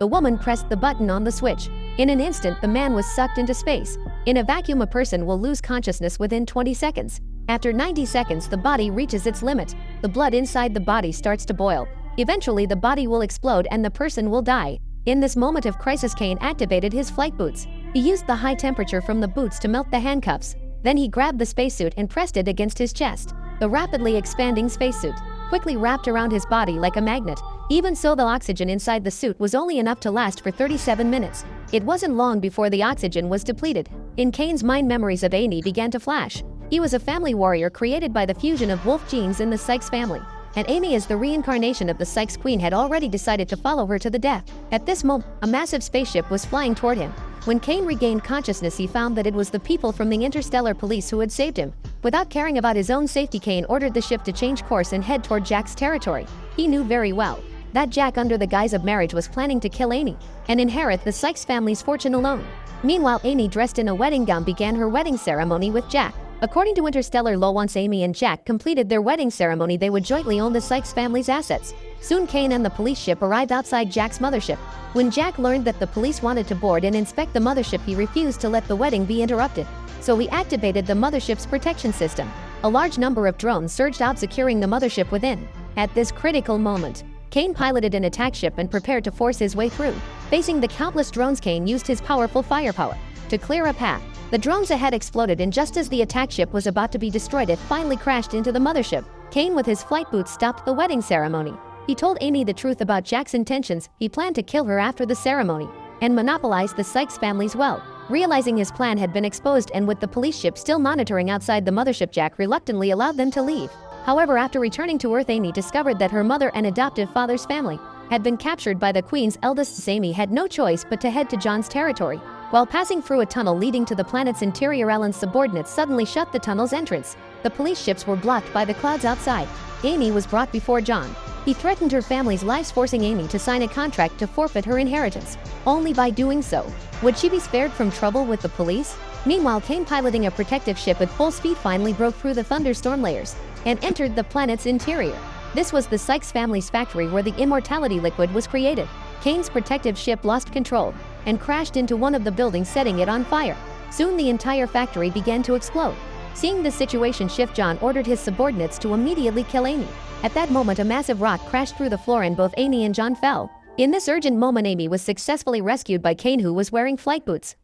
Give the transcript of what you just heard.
The woman pressed the button on the switch. In an instant, the man was sucked into space. In a vacuum, a person will lose consciousness within 20 seconds. After 90 seconds, the body reaches its limit. The blood inside the body starts to boil. Eventually, the body will explode and the person will die. In this moment of crisis, Kane activated his flight boots. He used the high temperature from the boots to melt the handcuffs. Then he grabbed the spacesuit and pressed it against his chest. The rapidly expanding spacesuit quickly wrapped around his body like a magnet. Even so, the oxygen inside the suit was only enough to last for 37 minutes. It wasn't long before the oxygen was depleted. In Kane's mind, memories of Amy began to flash. He was a family warrior created by the fusion of wolf genes in the Sykes family. And Amy, as the reincarnation of the Sykes queen, had already decided to follow her to the death. At this moment, a massive spaceship was flying toward him. When Kane regained consciousness, he found that it was the people from the Interstellar Police who had saved him. Without caring about his own safety, Kane ordered the ship to change course and head toward Jack's territory. He knew very well that Jack, under the guise of marriage, was planning to kill Amy and inherit the Sykes family's fortune alone. Meanwhile, Amy, dressed in a wedding gown, began her wedding ceremony with Jack. According to interstellar law, once Amy and Jack completed their wedding ceremony, they would jointly own the Sykes family's assets. Soon, Kane and the police ship arrived outside Jack's mothership. When Jack learned that the police wanted to board and inspect the mothership, he refused to let the wedding be interrupted. So he activated the mothership's protection system. A large number of drones surged out, securing the mothership within. At this critical moment, Kane piloted an attack ship and prepared to force his way through. Facing the countless drones, Kane used his powerful firepower to clear a path. The drones ahead exploded, and just as the attack ship was about to be destroyed, it finally crashed into the mothership. Kane, with his flight boots, stopped the wedding ceremony. He told Amy the truth about Jack's intentions. He planned to kill her after the ceremony and monopolize the Sykes family's wealth. Realizing his plan had been exposed, and with the police ship still monitoring outside the mothership, Jack reluctantly allowed them to leave. However, after returning to Earth, Amy discovered that her mother and adoptive father's family had been captured by the Queen's eldest. Amy had no choice but to head to John's territory. While passing through a tunnel leading to the planet's interior, Alan's subordinates suddenly shut the tunnel's entrance. The police ships were blocked by the clouds outside. Amy was brought before John. He threatened her family's lives, forcing Amy to sign a contract to forfeit her inheritance. Only by doing so would she be spared from trouble with the police. Meanwhile, Kane, piloting a protective ship at full speed, finally broke through the thunderstorm layers and entered the planet's interior. This was the Sykes family's factory where the immortality liquid was created. Kane's protective ship lost control and crashed into one of the buildings, setting it on fire. Soon the entire factory began to explode. Seeing the situation shift, John ordered his subordinates to immediately kill Amy. At that moment, a massive rock crashed through the floor and both Amy and John fell. In this urgent moment, Amy was successfully rescued by Kane, who was wearing flight boots.